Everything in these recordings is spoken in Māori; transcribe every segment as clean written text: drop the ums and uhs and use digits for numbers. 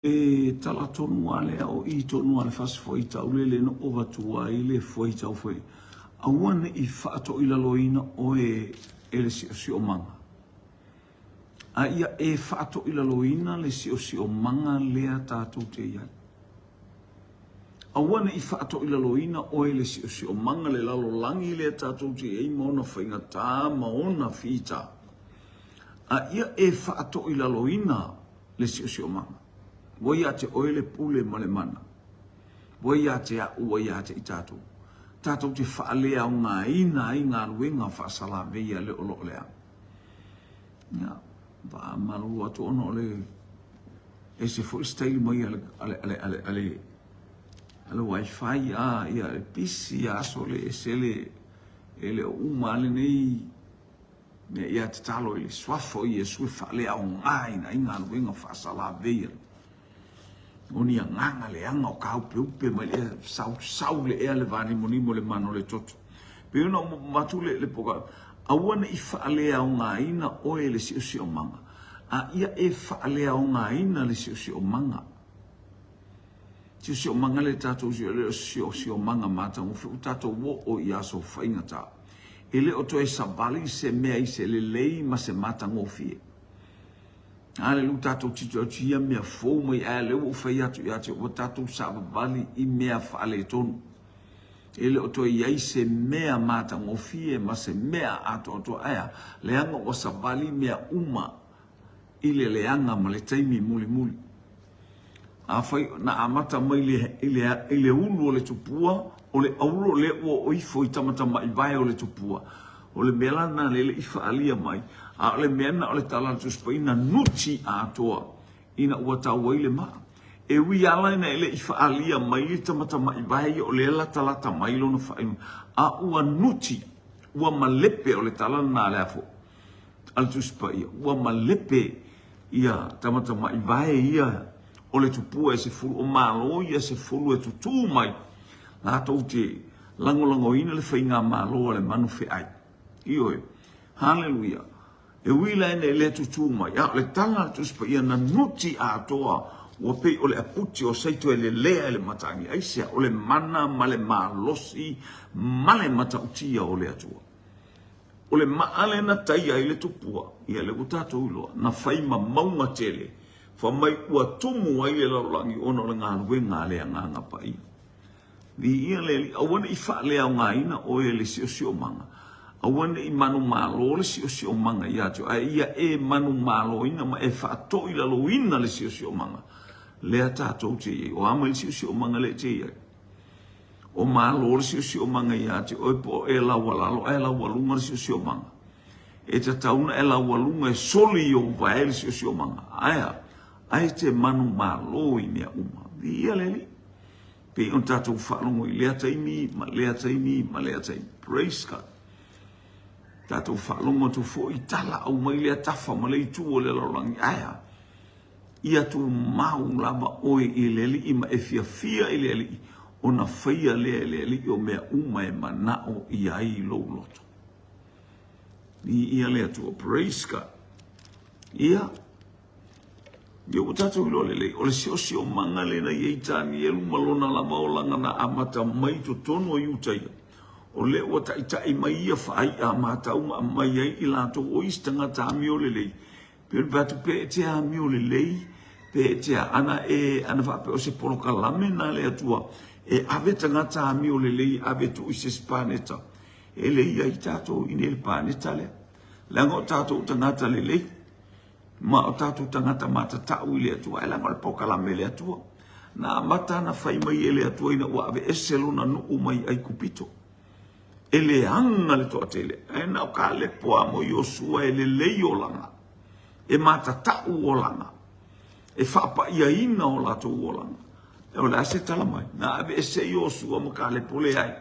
E tala tonu ale au I tonu ale fas foi tau lele no o vatua I le foi tau foi. Awane I whaato I laloina o le si o manga. A ia e whaato I laloina le si o manga lea tātou te iai. Awane I whaato I laloina o le si o manga le lalo langi lea tātou te iai maona whainga tā maona whita. A ia e whaato I laloina le si o manga. Wai a te oele pule ma le mana. Wai a te au, wai a te I tātou. Tātou te whaalea o ngā ina I ngā ruenga whaasala veia le olo lea. Ia, wa malu atu ono le e se fo staili mai ale wifi a ia le pisi a so le sele ele uma le nei me ia te talo I le swafo I e sui whaalea o ngā ina I ngā ruenga whaasala veia. Oni a nganga le anga o kau peupe mai le sau le ea le vani monimo le mano le toto. Pe una matu le poka. Awana I whaalea o ngā ina o le si o manga. A ia e whaalea o ngā ina le si o manga. Si o manga le tatou si o manga mata ngufu tatou wo o ia so whainga ta. Ele o toe sabali se mea I se le lei ma se mata ngofie. Ale lu tatou tito tia mea fou mai ale o fai atu o tatou sabali I mea whaale tonu. Ele o toi iai se mea mata ngofie ma se mea ato aya. Leanga o sabali mea uma I le leanga ma le taimi muli muli. A fai na amata mai le ulu o le tupua o le auro le o ifo I tamata mai vai o le tupua. O le melana le I whaalia mai. A le mena o le talatu spaina nuti a toa ina ua tau le maa. E wi ala ina ele I whaalia mai I tamata mai vai o le ala talata mai lona whainu. A ua nuti, ua malepe o le talana na le afo. Altu spaia, ua malepe ia tamata mai vai ia o le tupua e se fulu o malo ia se fulu e tutu mai. La tau te lango ina le whainga malo le manu ai. Ioe, hallelujah. E wila ene le tutu mai, le tanga tuspa ia na nuti a toa, ua pei o le aputi o saito e le lea e le matangi, aisea o le mana ma le malosi, ma le matautia o le atua. O le maale na taia I le tupua, ia le utato uloa, na whaima maunga tele, fa mai ua tumu ai le larolangi ono le ngā ruenga le nganga pa ia. Di ia le li, awane I wha lea o ngā ina o e le sio manga. Awane I manu malo le si o manga ia tu. A ia e manu malo ina ma e whaato I lalo ina le si o manga. Lea tātou te iei. O ama le si o manga le te iei. O malo le si o manga ia tu. O po e la walalo e la walunga le si o manga. E ta tauna e la walunga e soli o vae le si o manga. Aia. Ai te manu malo I mea uma. Ia le li. Pe on tātou whaalongo I lea taimi, ma lea taimi, ma lea taimi. Praise God. Tātou whaalonga tu fo I tala au mai lea tafa ma lei tu o le larangi aia. Ia tu mau lava oe I le li I ma e fia I le li. O na whaia le li o mea uma e manao I ai lou loto. Ia lea tu o praise God. Ia. Ia o tātou ilo le o le si o manga le na iei tāni elu malona lava o langa na amata mai to tono I utaia. O le o tai mai ia whaai a mātau ma mai ai I lato o istanga tā mio le lei. Pero batu pe te a mio le lei, pe te a ana whape o se polo kalame na le atua. E ave tanga tā mio le lei, ave tu I se spaneta. E le ia I tātou I le paneta le. Langa o tātou tangata le lei. Ma o tātou tangata mata tau I le atua. E langa o le polo kalame le atua. Na mata na whai mai e le atua ina ua ave eselo na nuu mai ai kupito. Ele anga le toa tele. E nao ka le poa mo Yosua e le lei o langa. E mata tau o langa. E whapa ia ina o lato o langa. E o le ase tala mai. Na ave ese Yosua mo ka le pole ai.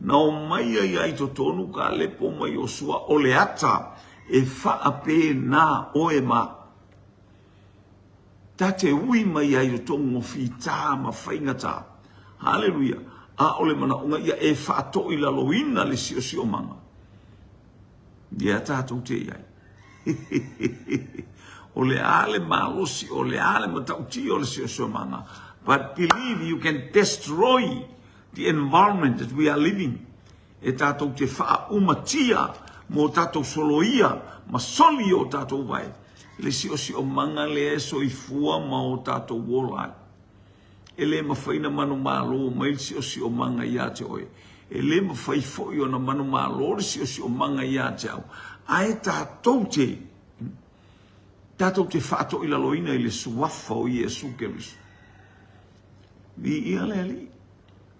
Na o mai ai to tonu ka le po mo Yosua o le ata. E whaape na o e ma. Ta te ui mai ai o tongo fi tā ma whainga tā. Hallelujah. A ole mana unga ia e whaato I laloina le si o manga. Ia tātou te iai. o le ale malosi, o le ale matauti o le sio manga. But believe you can destroy the environment that we are living. E tātou te wha umatia, mo tātou soloia, ma soli o tātou vai. Le sio manga le eso I fua ma o tātou wolai. E le mawhaina manu malo, ma il sio manga ia te oe. E le mawhai foi o na manu malo, le sio manga ia te au. Ae tātou te whaato I laloina I le suafa o Iesu Keriso. Ni ia le ali.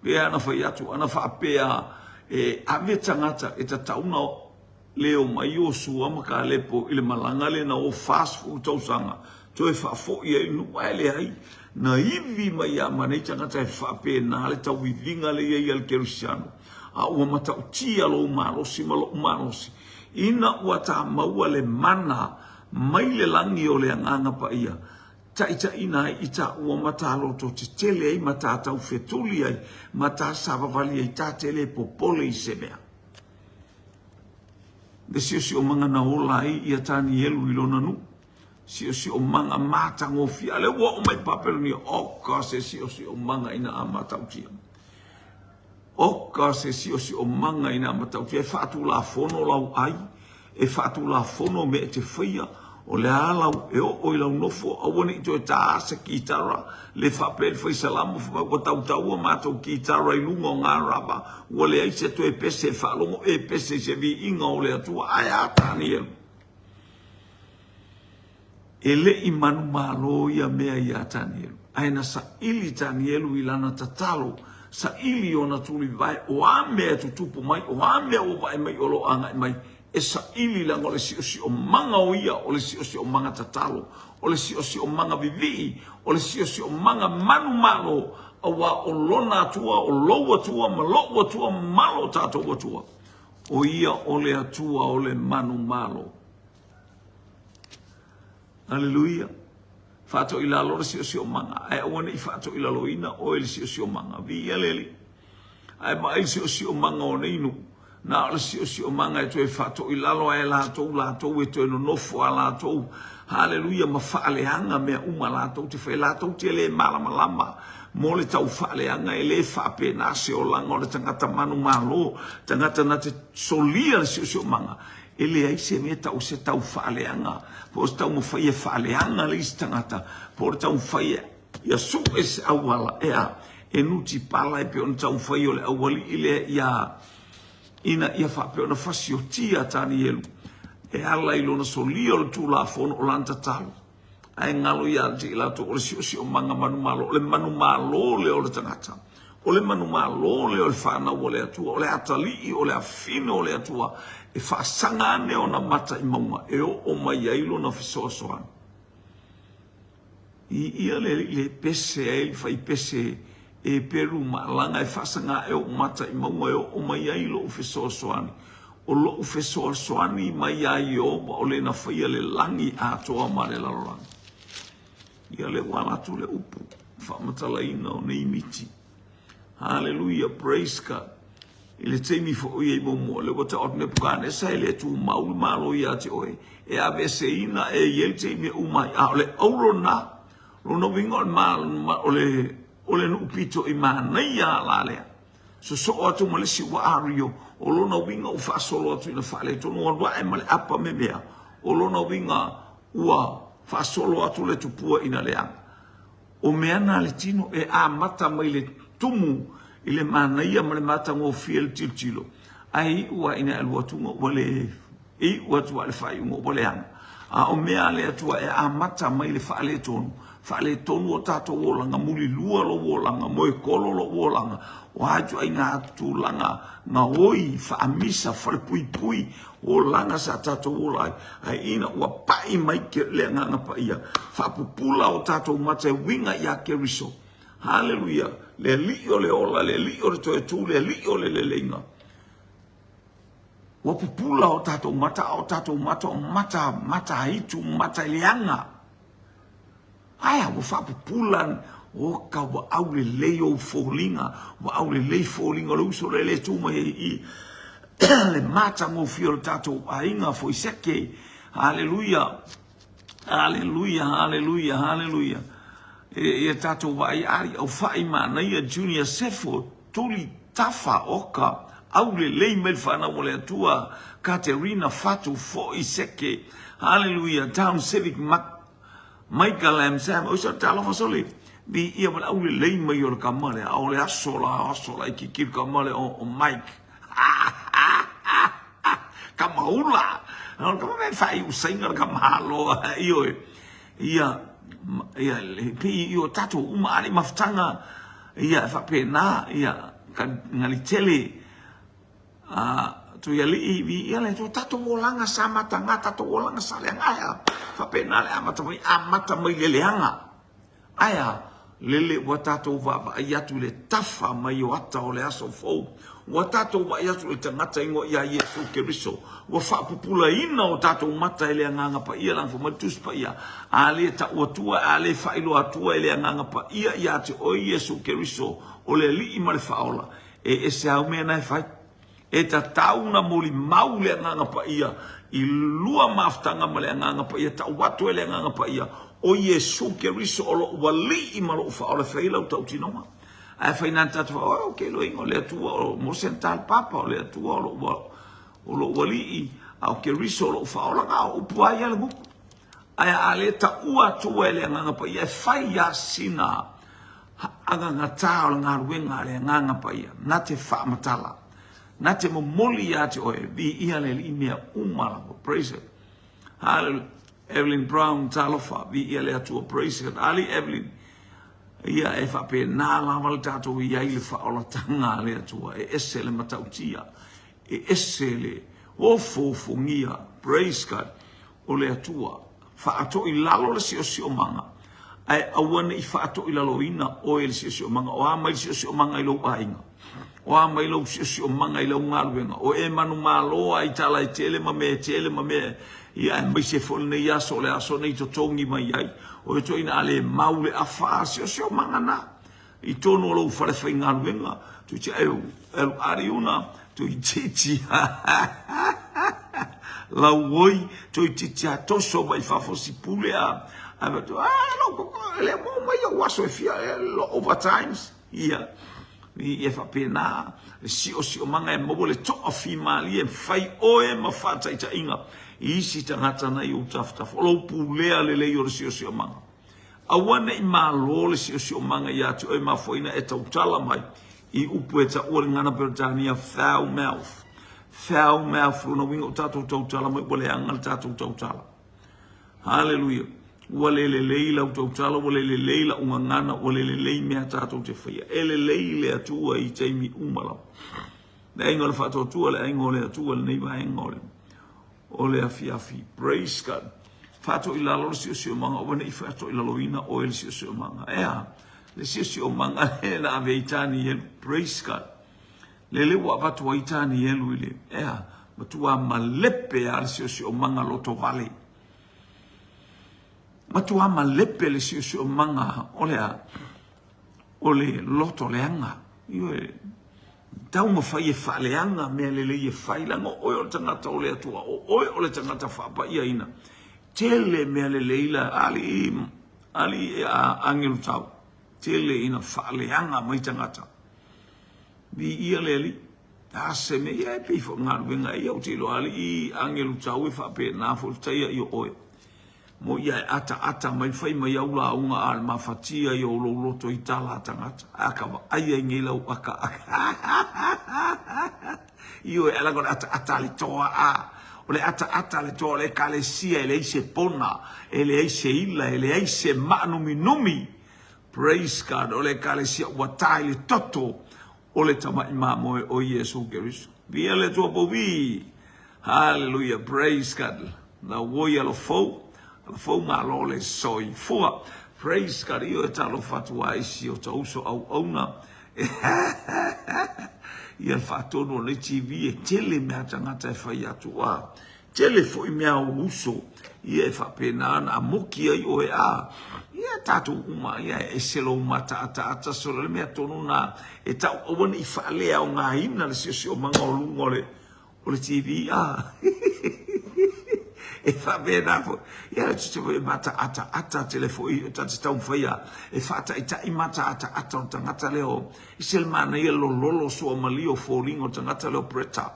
Pea ana whai atu, ana whaapea e ave tangata e ta tauna leo mai o suama ka lepo I le malanga le na o fast food tausanga. Toi whaafo ia inu waele hai. Na iwi mai a manei tangata e whaapea na le tau I vinga le ia al Kerisiano. A ua mata utia lo umarosi malo umarosi. Ina ua ta maua le mana mai le langi o le anganga pa ia. Ta ina ita ua mata loto te tele ai mata tau fetuli ai mata savavali ai ta tele popole I semea. De sio manga na ola ai ia tani elu ilona nu. Sio manga mata ngofia le ua o mai papel ni oka se sio manga ina a mata utia. Oka se sio manga ina a mata utia. E fatu la fono lau ai. E fatu la fono me te whaia. O le alau e o I lau nofo awane I toi ta asa ki tara le whapel whai salamu wha tau taua mātou ki tara I lunga o ngā raba ua le aise toi pese whalongo e pese se vi inga o le atua ai atani elu. E le I manu malo ia mea I atani elu. Aina sa ili tani elu I lana tatalo sa ili o na tuli vai o amea tutupu mai o amea o vai mai o lo anga mai. E sa ili lang o le sio manga o ia, o le sio manga tatalo, o le sio manga vivi, o le sio manga manu malo, awa o lona atua, o loa atua, malo atua, malo tato atua. O ia o le atua, o le manu malo. Hallelujah. Fato ila lo le sio manga, ai awane I fato ila loina o le sio manga, vi eleli. Ai mai sio manga o neinu. Na le sio manga e toi fato I lalo e latou e toi no nofo a latou. Hallelujah, ma faaleanga mea uma latou te whai latou te le malama. Mo le tau faaleanga e le whape na se o langa o le tangata manu malo. Tangata na te solia le sio manga. E le aise me tau se tau faaleanga. Po se tau mo whai e faaleanga le isi tangata. Po le tau whai ia su e se awala ea. E nuti pala e pe on tau whai o le awali ile ia... Ina ia whape ona fasio tia tani elu. E ala I lona solia o le tū la fono o lanta talo. Ai ngalo ia te ilato o le sio manga manu malo. O le manu malo le o le tangata. O le manu malo le o le whana o le atua. O le atali o le afine o le atua. E whaasanga ane o na mata I maunga. E o mai ailo na fisoa soan. Ia le pese e whai pese e peru ma langa e whasanga e o mata I maunga e o mai ai lo ufesoa soani. O lo ufesoa soani mai ai o le na whaia le langi atoa ma le laloranga. Ia le walatu le upu. Whamatala ina o nei miti. Hallelujah, praise God. I le teimi fo i momo le wata otne pukane sa le tu maulu malo ia te oe. E ave se ina e yel teimi umai. A le auro na. Rono wingo o le nupito I manai a lalea. So atu malesi wa ario. O lona winga u fasolo atu ina fale. Tono wa e male apa me mea. O lona winga ua fasolo atu le tupua ina leanga. O meana le tino e a mata mai le tumu I le manai a male mata ngō fiel tiltilo. Ai ua ina alua tunga wale I ua tua le fai ungo wale anga. A o mea le atua e a mata mai le fale tonu. Fale tonu o tato wolanga muli lua lo wolanga moe kolo lo wolanga o haju ai ngā tūlanga ngā oi whaamisa whare pui pui o langa sa tato wolai ai ina ua pai mai ke le nganga pa ia whapupula o tato mata winga ia Keriso. Hallelujah, le li o le ola, le li o le toe tū, le li o le leinga. Ua pupula o tato mata o mata hitu mata leanga. Aya wa whapupulan o ka wa au le leo fōlinga, wa au le lei fōlinga lo uso le tūma I le mata ngō fio le tātou ainga fo I seke. Hallelujah. Haleluya, haleluya, haleluya. E tatou vai ari au fai mana ia Junior Sefo tuli tafa oka au le lei mel fana mo le atua Katerina Fatu fo iseke. Haleluya, Town Civic Michael M. Sam o sa talo fasole bi ia mo au le lei mai o kamale au le asola iki ki kamale o Mike. Kamaula. Kama me fai usainga kamalo io ia pi io tato uma ali maftanga ia fa pena ia kan ngali tele tu ia li ia le tato wolanga sama tanga tato wolanga saleng aya fa pena le amata mai leleanga aya lele watato va ia tu le tafa mai o ata o le aso fo watato va ia tu le tangata ingo ia Yesu Keriso wa fa pupula ina o tato mata ele nganga pa ia lang fo matus pa ia ale ta otua ale fa ilo atua ele nganga pa ia te o Yesu Keriso o le li ma le faola e se au me na fa e ta tauna moli maule nganga pa ia I lua maftanga ma le nganga pa ia ta watu ele nganga pa ia o Yesu Keriso o lo wali I malo fa o le faila o tau tinoma ai fa ina tatu o ke lo ingo le tua o mo sental papa o le tua o lo wali au Keriso lo fa o la nga o puaya le buku ai ale ta ua tua ele nganga pa ia fai ya sina anga ngata o nga ruenga le nganga pa ia na te fa matala na te momoli ya te oe bi ia le imea umala praise it. Hallelujah. Evelyn Brown talofa bi ia le atua praise it. Ali Evelyn ia e fa pe na la mal tato ia ile fa ola tanga le atua e ese le matautia e ese le o fofongia praise God o le atua fa ato I lalo le sio manga ai awana I fa ato I lalo ina o le sio manga o ama sio manga I lo ainga o ama I lo sio manga I lo ngaluenga o e manu malo ai tala I tele ma me ia mai se fol ne ia so le aso nei to tongi mai ai o to ina ale maule a fa sio manga na I tono lo fa le fa ngaluenga tu che el ariuna tu chichi la woi tu chichi to so mai fa fo si pule a to no le mo mai o waso fia overtimes ia I fa pena sio manga e mo le to afi mali e fai o e ma fa ta inga I si tangata na I o tafta lo pule le o sio manga awana I malo le sio manga ia tu e ma foina e tau tala mai I upu e ta ore ngana Britania foul mouth no wingo tatou tau tala mai wale angal tatou tau tala hallelujah wale le leila o tau tala wale le leila unga ngana wale le lei mea tatou te whaia ele leile atua I teimi umala le aingo le whato atua le aingo le atua le neiva aingo le o le afi praise God whato I lalo le sio manga wane I whato I lalo ina o le sio manga le sio manga le na aveitani praise God le wa watu waitani yelu ile matua malepe al sio manga loto vale matua malepe le sio manga ole loto leanga io tau mo fai fa leanga me le fai la ngo o tanga to le tua o le tanga ta fa pa ia ina tele me le leila ali angel tau tele ina fa leanga mai tanga ta bi ia leli ase me ia pe fo ngar wenga ia o tilo ali angelu tau fa pe na fo taia io oe mo ia ata mai fai mai aula unga al mafatia io lo to itala tangata aka ai ngela aka io ela go ata le toa ole ata le toa le kalesia le se pona ele se illa ele se manumi praise God ole kalesia watai le toto ole tama imamo o Yesu Keriso via le tua bovi hallelujah praise God na woia lo fo ma lo le soi fo praise God io e talo fatua isi o tauso au ona ia fato no le TV e tele me atangata fai atua tele fo I mea uso ia fa pena na moki ai o ia tatu uma ia e selo mata ata so le mea tonu na e ta o woni fa le au nga ina le sio manga o lungo le TV e fa bena fo ia te fo mata ata telefoi ta te tau faia e fa ta i mata ata tangata leo i sel mana ia lolo so malio fo ringo tangata leo preta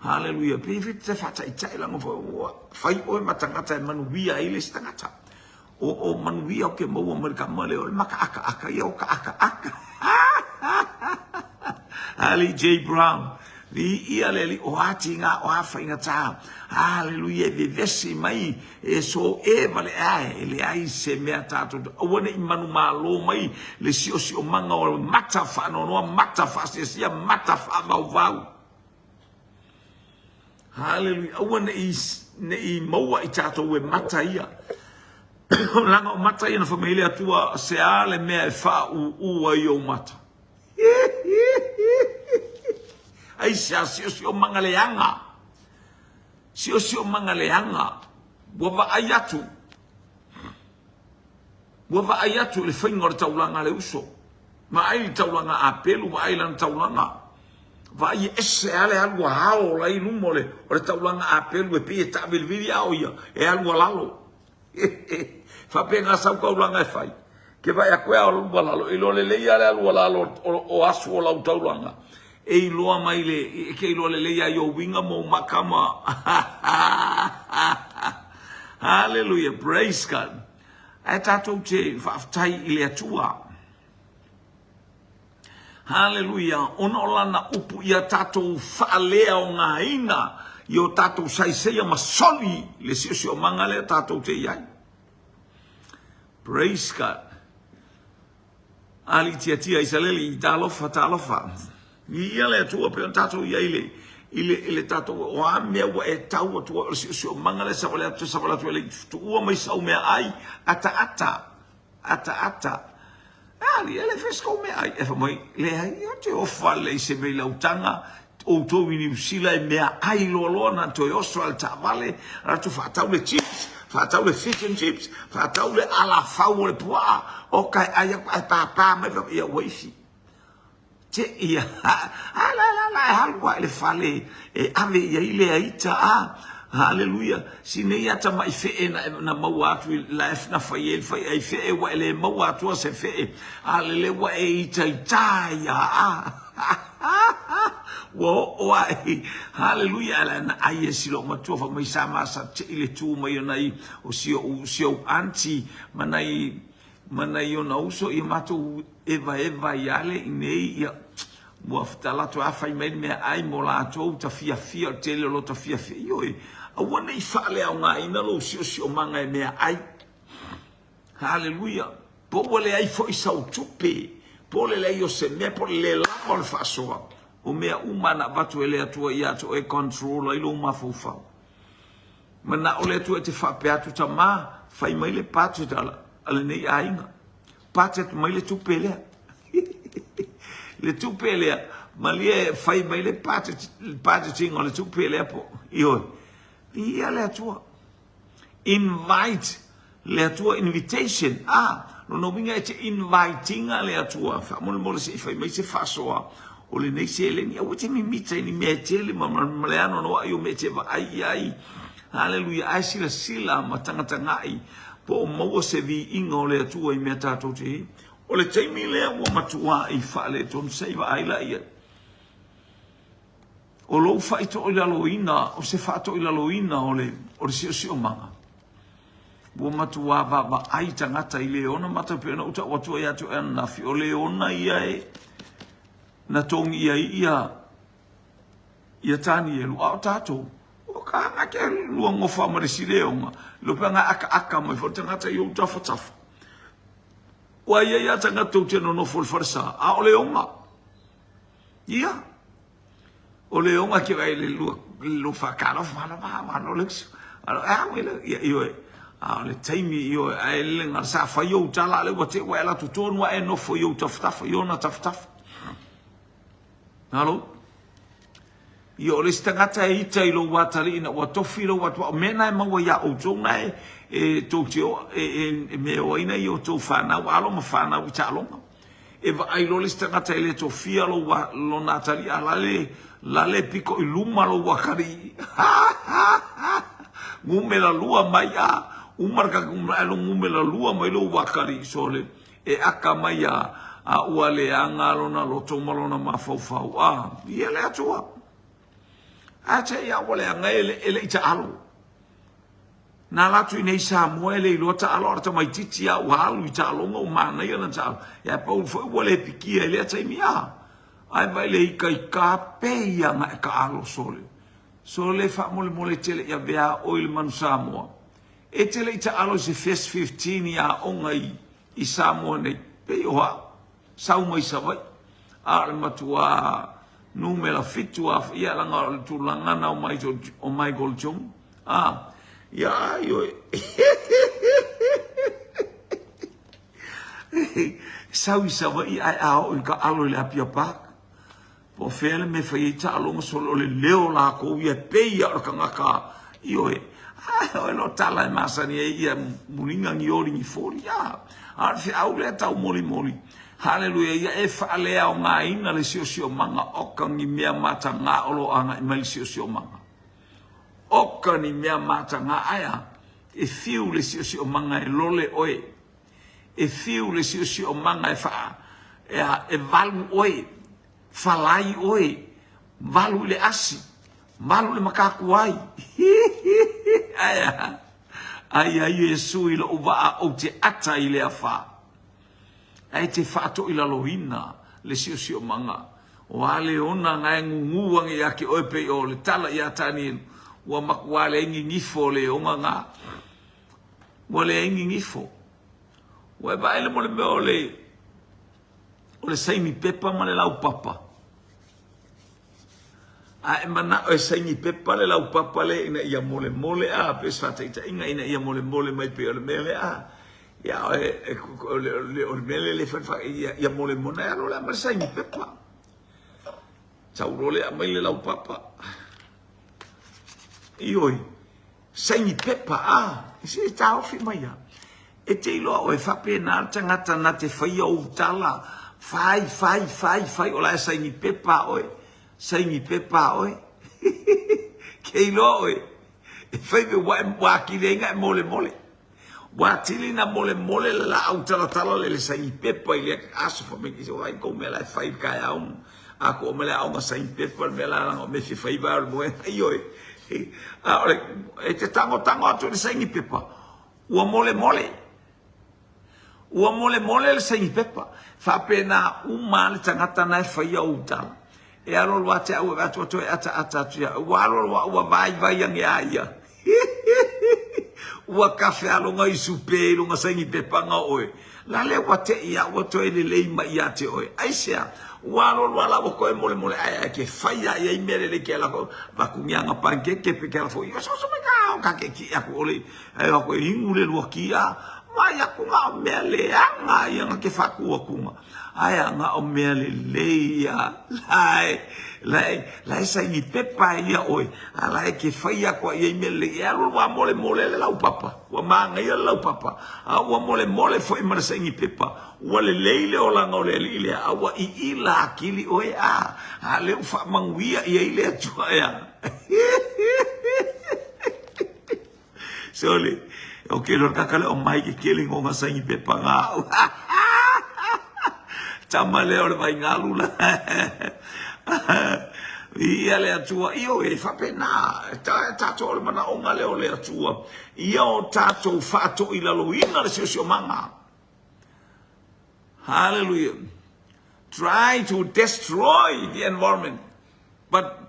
haleluia pe te fa ta i lango fo fai o matangata manuia ile tangata o manuia ke mo Amerika maleo maka aka ia o aka Ali J Brown li ia le li o atinga o afainga ta haleluia ve vesi mai e so e vale ai le ai se mea tato o ne manu malo mai le sio manga o mata fa no mata fa se mata fa vau haleluia o ne i maua i tato we mata ia langa o mata ia na familia tua se ale mea fa u ai o mata ai sio mangaleanga sio mangaleanga wa ayatu le fingor taulanga le uso ma ai taulanga apelu ma ai lan taulanga va ai esse ale algo hao la inumole o taulanga apelu e pe tabel vidia oia e algo lalo fa pena sa taulanga e fai que vai a quea o lalo e lo le ia algo lalo o asu o la taulanga e loa mai le ke loa le ia yo winga mo makama hallelujah praise God ai tatou te whaftai i le atua hallelujah ono lana upu ia tatou whaalea o ngā ina i o tatou saiseia masoli le sio manga le tatou te iai praise God ali tia isaleli i talofa ia le tua pe tato ia ile tato o ame o e tau o sio mangale sa wala tu le tu o mai sa o me ai ata ali ele fez com me ai e fa mai le ai te o fale se me lautanga o to vini usila e me ai lo na to yo so al tavale ra tu fa tau le chips fa tau le fish and chips fa tau le ala fa o le poa o kai ai pa me ia wifi te ia la halwa le fale e ave ia ile aita haleluia sine ia ta mai fe na mau atu la na fai ai fe wa le mau atu se fe ale wa e ita ya wo ai haleluia la ai silo matu fa mai sama sa ile tu mai nai o sio anti manai ona uso i matu eva iale nei ia mo aftala to afai me ai mo la to ta fia tele lo ta fia yo a wona I fale a nga ina lo sio manga me ai hallelujah po wole ai fo isa o tupe po le yo se me po le la por faso o me umana batu ele atua ia to e control ai lo mafufa mana ole tu te fa pe atu tama fai mai le patu tala ale nei ainga patu mai le tupe le tupele malie fai mai le pate tingo le tupele po io ia le tua invite le tua invitation no vinga e inviting le tua fa mo se fai mai se faso o le nei se le ni o te mi mita ni me tele ma le ano no io me te va ai hallelujah ai sila matanga ngai po mo se vi ingo le tua I me tato te o le taimi lea ua matua I whaale tonu seiva aila ia. O lou whaito o laloina, o se whaato I laloina o le sio manga. Ua matua wa ai tangata I leona mata peona uta watua ia tu nafi. O leona ia na tongi ia tani e lua o tato. O ka ngake lua ngofa marisi leonga. Lupanga aka mai fo tangata I uta fatafa. Wa ia tanga tute no fol farsa a o leonga ia o leonga ke vai le lu fa kala fa ma no lex wele io le taimi io le ngar sa fa yo tala le wa te wa la tu ton wa no fo yo taf yo na taf halo io le stangata ita I lo watali na wa tofilo wa mena ma wa ya o tona e tokyo me o ina io to fana wa lo ma fana u chalo e va ai lo le stangata le to fia lo natali ala le pico I luma lo wa kari ngumela lua mai umar ka ngumela lua mai lo wakari sole e aka mai a uale angalo na loto malona mafau ia le atua acha ia wale ngai ele ita alo na latu nei sa moele lo ta alo ta mai titi a walu ita alo ngo mana ia na ta ya pa fo wale piki ele ata mia ai vai le ka pe ia na ka alo sole fa mole tele ia bea oil man Samoa e tele ita alo se first 15 ia ongai i Samoa nei pe oa sau mai savai a matua numela fitua ia langa tu langana o mai goljong ya yo sau savai ai o ka alo le apia pa po fele me fai ta alo solo le leo la ko ia pe ia ka ngaka yo o no tala masani ia muninga ngiori ni foria a fi au le ta moli haleluya ia e faalea o ngā ina le sio manga oka ni mea mata ngā olo anga i mai sio manga oka ni mea mata ngā aya e fiu le sio manga e lole oe e fiu le sio manga e faa e valu oe falai oe valu le asi valu le makaku ai aya Yesu ilo uva o te ata i le afa ai te fato ila loina le sio manga o ale ona ngai ngungu wangi yake ope o le tala ya tani wa makwale ngi ngifo le onga nga wale ngi ngifo wa ba ele mole ole sai mi pepa male lau papa a mana o sai mi pepa le lau papa le ina ia mole pe sfata ita ina ia mole mai pe ole mele ya le fa ya mole mona no la marsa ni pepa chaurole a mai le lau papa ioi sai ni pepa isi tau fi mai ya e te lo o fa pena tangata na te fai o tala fai o la sai ni pepa oi ke lo oi e fai be wa ki lenga mole Watili na mole la tala le sai pepa ile aso fa me kiso ai ko me la fai kai ako me la o sai pepa me la me fi fai ba mo io ora e te tango tu le sai pepa o mole le sai pepa fa pena mal tangata na fai o tala e alo wa te o atu ata wa lo vai yang ya ua kafe alonga i supe longa saingi pepanga oe la le wate ia wato ele lei ma ia te oe aisia walo wala ko mole ai ke faia ia imere le ke la ko va kunyanga panke ke pe ke fo yo so me ka ke ki aku ole ai ko ingule lo kia mai aku ma mele anga ia ke fa ku ai anga o mele le ia lai sai ni pepa ia oi ala ke faia ko ia mele ia lo wa mole le lau papa wa manga ia lau papa wa mole foi mar sai ni pepa wa le leile o langa o le ile wa i ila kili oi le fa manguia ia ile tua ia sole o ke lo kakale o mai ke keling o sai ni pepa nga tamale o vai ngalula ia le atua io e fa pena tato le mana o ngale o le atua io tato fato ila loina le sio manga hallelujah try to destroy the environment but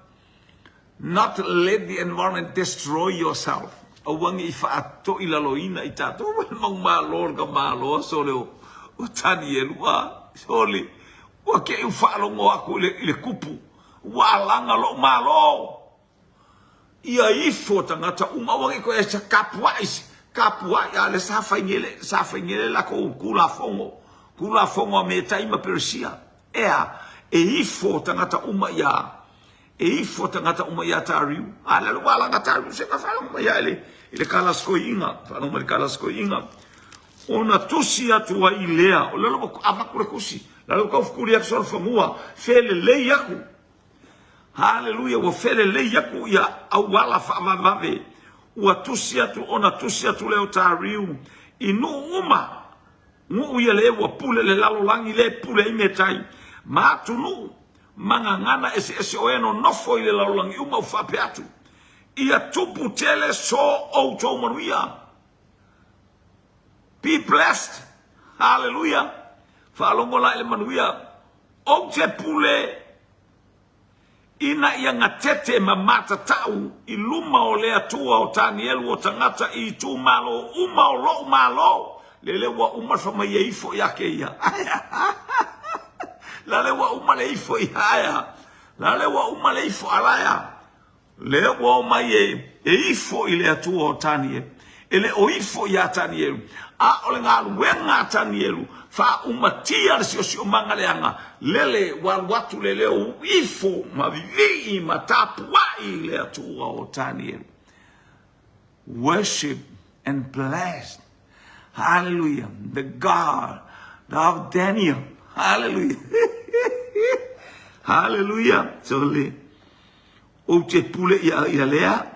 not let the environment destroy yourself o wangi fato ila loina i tato mang malo ka malo sole o tani elua sole o ke u falo ngo aku le kupu walanga lo malo ia ifo tangata uma wangi ko esa kapua ya le safengele la ko kula fongo me taima persia e ifo tangata uma ya tariu ala lo walanga tariu se ka falo uma ya ile kalasko inga ona tusi atua ilea o lelo ko avakure kusi lelo ko fukuri ya sol famua fele le yaku haleluya wo fele le yaku ya awala fa vave ua tusi atu ona tusi atu leo tariu inu uma ngu ia le ua pule le lalo langi le pule i metai ma atunu mangangana ese oeno nofo i le lalo langi uma ufape atu ia tupu tele so o tau manuia. Be blessed. Hallelujah. Whalongo la ele manuia. O te pule ina ia ngatete ma mata tau i luma o lea tua o Tanielu o tangata i tu malo uma o lo malo. Lele wa uma fama ia ifo yake ia. Lale wa uma le ifo ia. Lale wa uma le ifo alaya. Le wa uma ye ifo ile atua o Tanielu. Ele o ifo ya Tanielu. A ole ngā luenga Tanielu. Fa umatia si o mangaleanga. Lele watu lele o ifo ma vivi ma tapua ile atua o Tanielu. Worship and bless. Hallelujah. The God of Daniel. Hallelujah. Hallelujah. So le o te pule ia lea.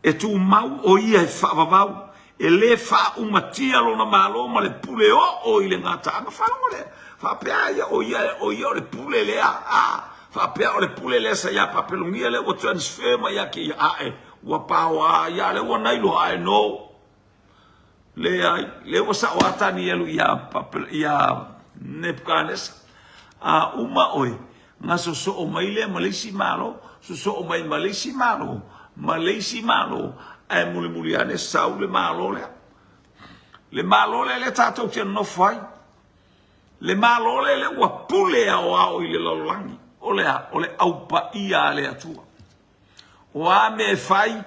E tu mau o ia e whaavavau. E le wha umatia lona malo ma le pule o ile ngata. Anga whanonga le. Whapea ia o ia o le pule lea. Whapea o le pule lea sa ia papelungia le o transfer ma ia ki ia ae. Ua pawa ia le ua nailo ae no. Le o sa o Tanielu ia Nebuchadnezzar. Uma oi. Nga so o mai le malisi malo. So o mai malisi malo. Malisi malo. Ai muli ane sau le malo le. Le malo le tatou te no fai. Le malo le ua pule ao i le laulangi. O le aupa ia le atua. O a me fai.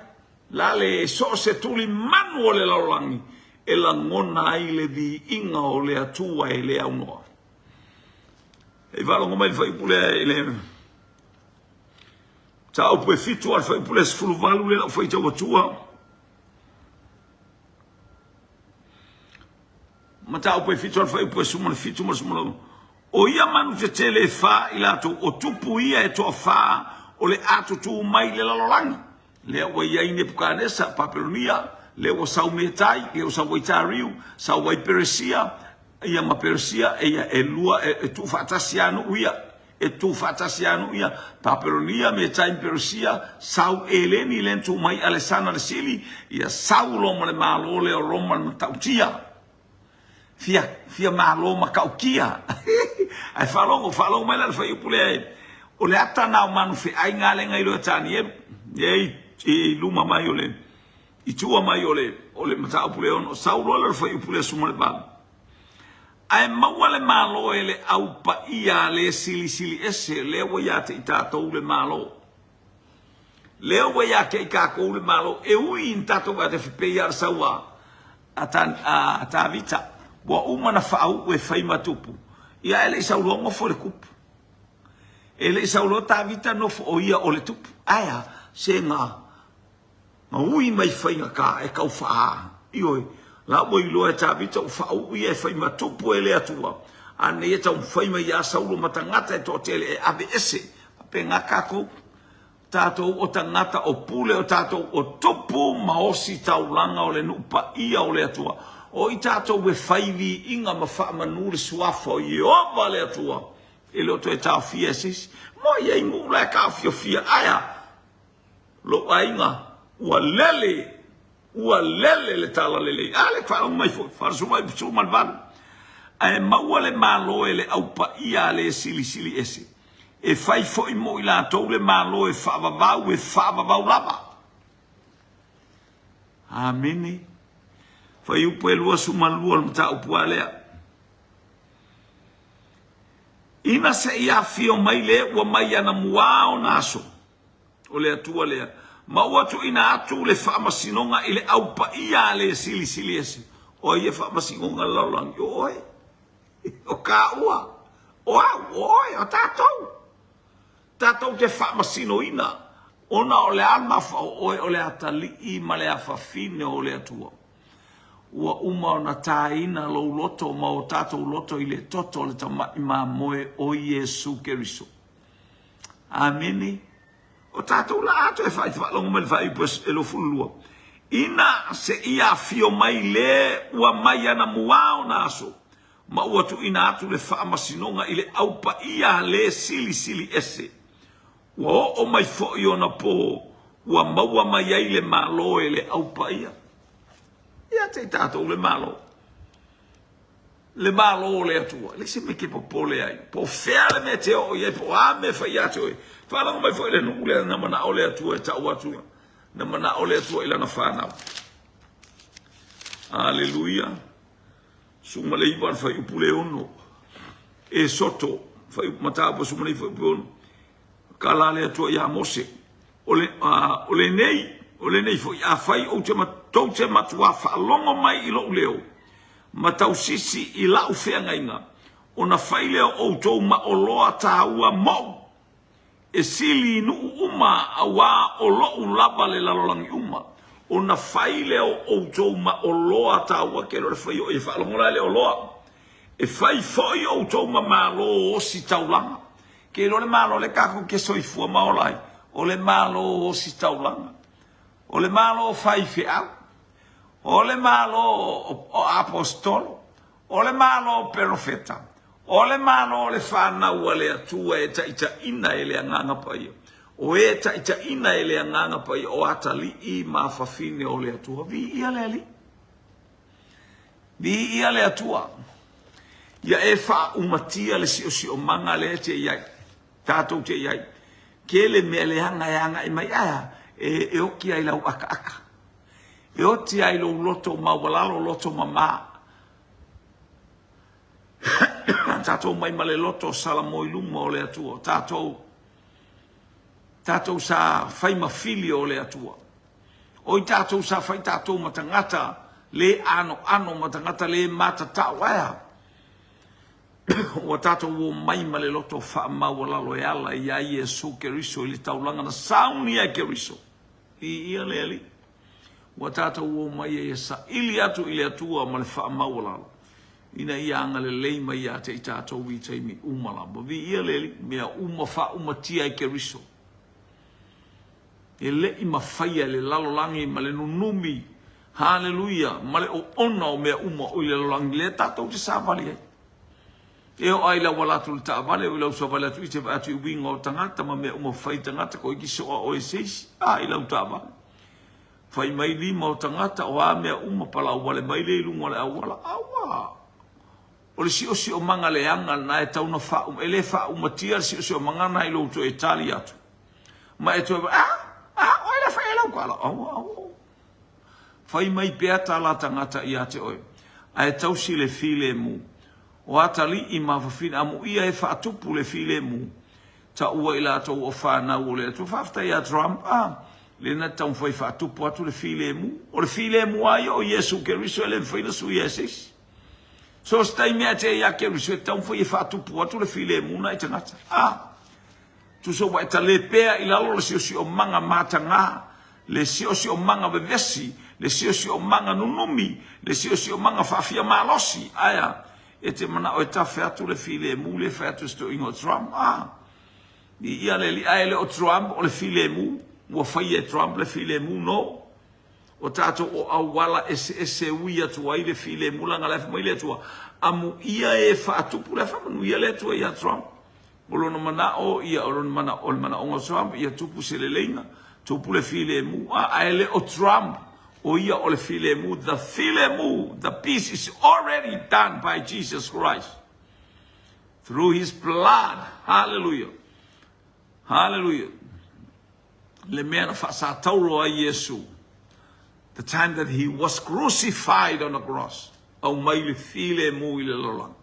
La le so se tuli manu o le laulangi. E la ngona ai le vi inga o le atua e le aunoa. E valo ngomai fai pule e le... Tau pue fitu al fai pule sfulu valu le la fai tau atua. Ma tau pue fitu al fai pue sumana fitu ma sumana. O ia manu te tele fa i lato o tupu ia e toa fa o le atu tu mai le lalolangi. Le wa ia i Nebuchadnezzar Babilonia. Le o sau metai, le o sau waitariu, sau wai Persia, ia ma Persia, ia e lua, e tu fatasianu ia, Babilonia, metai Persia, sau eleni lentu mai Alessandra le sili, ia sau loma le malo le o Roma le tautia. Fia malo ma kaukia. Ai falongo mai la fai upule, o le ata na o manu fe ai ngale ngai lo Tanielu, i luma mai o le. I tua mai ole matau pule ono saulo le fai pule sumale ba ai maua le malo ele au pa ia le sili ese le wa ya te tato le malo le wa ya ke ka ko le malo e ui in tato va te pe ya sawa ata vita wa uma na fau e fai matupu ia ele saulo ngo fo le kup ele saulo ta vita no fo ia ole tupu aya senga ma ui mai whainga ka e kau whaa. Ioi, la mo i loa e tāwita o wha ui e whaima tupu e lea tua. Ane e tau whaima i a saulo ma tangata e tō tele e ave ese. Pe ngā kako, tātou o tangata o pule o tātou o tupu ma osi tau langa o le nupa ia o lea tua. O i tātou we whaivi inga ma wha manure suafo i ova lea tua. E leo to e tāu fia sis. Mo i e ingu le ka fia aya. Lo a inga. Ua lele le tala lele. Ale kwa mai fo, farsuma i suma valu. Ai maua le malo ele aupa ia le sili ese. E fai fo i mo i la tau le malo e whaavavau lava. Amene. Fai upo e lua suma lua mta upua lea. Ina se ia fio mai le ua mai ana muao naso. O le atua lea. Ma watu ina atu le whaamasinonga i le aupa ia le sili ese. O ia whaamasinonga laulangi. Oi. O ka ua. Oi, o tātou. Tātou te whaamasino ina. Ona o le alma oi o le atali i ma le awhawhine o le atua. Ua uma o na tāina lo loto ma o tātou loto i le toto le tamai ma moe o Iesu Keriso. Amene. o tātou la ato e whai te whalonga mai whai pus e lo fulua. Ina se ia fio mai le ua mai ana muao na aso. Ma ua tu ina atu le wha masinonga i le aupa ia le sili sili ese. Ua o mai fo i ona po ua maua mai ai le malo e le aupa ia. Ia te tātou le malo. Le malo le atua. Le se me ke po pole ai. Po fea le me te o iai po ame whai ate oi. Whananga mai fo i le nukule na mana o le atua e tau atua. Na mana o le atua ila na whanau. Aleluia. Suma le iwan whai upule ono. E soto. Whai matapa suma le whai upule ono. Kala le atua ia mose. Ole nei fo ia whai o te matou te matua whaalongo mai ilo uleo. Matau sisi i lau whea ngainga. O na whai leo o tau ma o loa tā ua mau. E sili nu uma a wā o loo lava le lalolangi uma. O na whai leo o tau ma o loa tā ua ke lore whai o e whaalongora leo loa. E whai whai o tau ma malo o si taulanga. Ke lore malo le kako ke soifua maolai. O le malo o si taulanga. O le malo o whai whea. O le malo o apostolo. O le malo o profeta. O le malo o le whanau le atua e taita ina e le anganga pai. O e taita ina e le anganga pai o atali i ma whawhine o le atua. Vi ia le ali. Vi ia le atua. Ia e wha umatia le si o manga le te iai. Tātou te iai. Ke le mea le hanga e mai aia. E oki ai lau aka aka. E oti ai lo loto mawalalo loto mama. Tātou mai male loto salamo i luma o le atua. Tātou sa whai mawhili o le atua. Oi tātou sa whai tātou matangata le ano matangata le mata tau aia. Wa tātou o mai male loto wha mawalalo e ala i a Iesu Keriso i le taulanga na sauni a Keriso. I ia le ali. Wa tātou o mai e sa ili atu ili atua ma le wha mawalalo. Ina ia anga le leima ia te i tātou i teimi umalamba. Vi ia leli, mea wha umatia i Keriso. E le i mawhaia le lalolangi ma le nunumi. Hallelujah. Ma le o ona o mea o i le lalolangi. Le tātou te sāwali ai. E o ai la walatu le tāwale, o i lau sāwale atu i te atu i winga o tangata, ma mea whai tangata ko i ki soa o e seisi. I lau tāwale. Whai mai lima o tangata o a mea pala o wale mai le ilunga le awala. Awa. O le si o manga le anga na e tauna wha ele wha umatia si o manga na ilo to e tali atu. Ma e to o ele wha e lau kala. Whai mai pea ta la tangata i ate oi. A e tausi le file mu. O atali i mawhawhina amu ia e wha atupu le file mu. Ta ua ila ato o whanau o le atu. Whafta i a Trump. Le na tau whai wha atupu atu le file mu. O le file mu ai o Iesu Keriso ele mwhaina su Iesis. So stai mea te ia Keriso e tau whai e wha atupu atu le file mu na i tangata. Tu so wa eta le pea i lalo le si o manga matanga. Le si o manga vevesi. Le si o manga nunumi. Le si o manga whawhia malosi. Aya. E te mana o e ta wheatu le file mu le wheatu sto ingo Trump. Ni ia le li aele o Trump o le file mu. Ua whai e Trump le file mu no. O tato o awala ese uia tua i le file mu langa lefa mai le tua. Amu ia e whaatupu le whamanu ia le tua ia Trump. Olono mana o ia olono mana o mana ongo Trump ia tupu se le leina. Tupu le file mu. Aele o Trump. O ia o le file mu. The file mu. The peace is already done by Jesus Christ. Through his blood. Hallelujah. Hallelujah. Le mea na whaasa tauro a Yesu. The time that he was crucified on the cross. Au mai le file mu i le lolang.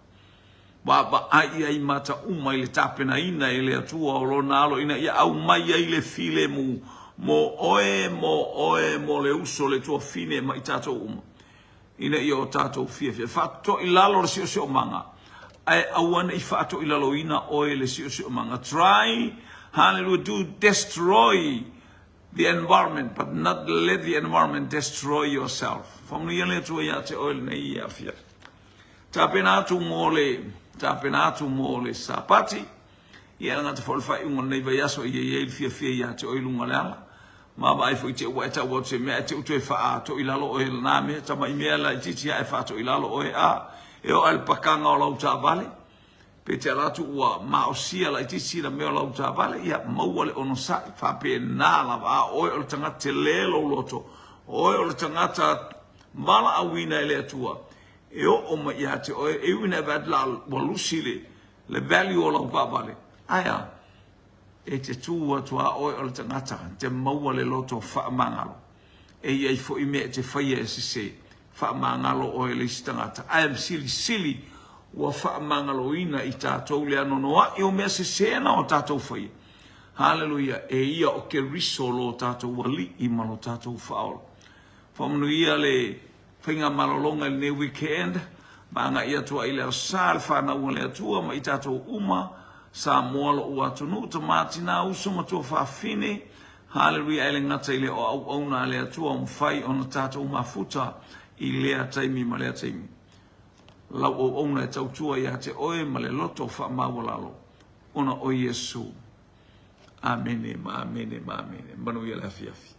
Baba ai mata umai le tapena ina i le atua o lona alo ina ia au mai ai le file mu. Mo le uso le tua fine mai tato uma. Ina ia o tato fia. Fato i lalo le si o manga. Ai awana i fato i lalo ina oe le si o manga. Try, hallelujah, to destroy the environment, but not let the environment destroy yourself. From the yele to ya te oil ne ia fia. Tapenatu mole sapati. ia nga te folfai unga nei vai aso ia fia ia te oilunga leala ma ba ai foi te wa ta wa te me te utu fa to ilalo o na me ta mai me la titi ai fa to ilalo o e o al pakanga o lau ta vale pe te ratu wa ma o sia la titi la me o lau ta vale ia mau le ono sa fa pe na la va o tanga te lelo loto o tanga mala awina ele atua e o ma ia te o e wina bad la walusile le value o lau pa vale aya e te tua tua o tanga te mau le loto fa mangalo e ia fo i me te faia e se fa mangalo o le stangata I am silly wa fa mangalo ina i tātou le ano noa i o mea se na o tātou faia hallelujah e ia o ke riso lo tātou wali i malo tātou faola whamanuia le whinga malolonga le weekend maanga ia tua i leo sāle whana ua lea tua ma i tātou uma sa moalo ua tunu tamati na uso matua whawhine hallelujah ele ngata i leo au auna lea tua mwhai ona tātou mafuta i lea taimi ma lea taimi lau au auna e tautua ia te oe ma le loto whamawalalo ona o Yesu amene ma amene ma amene manuia le afiafi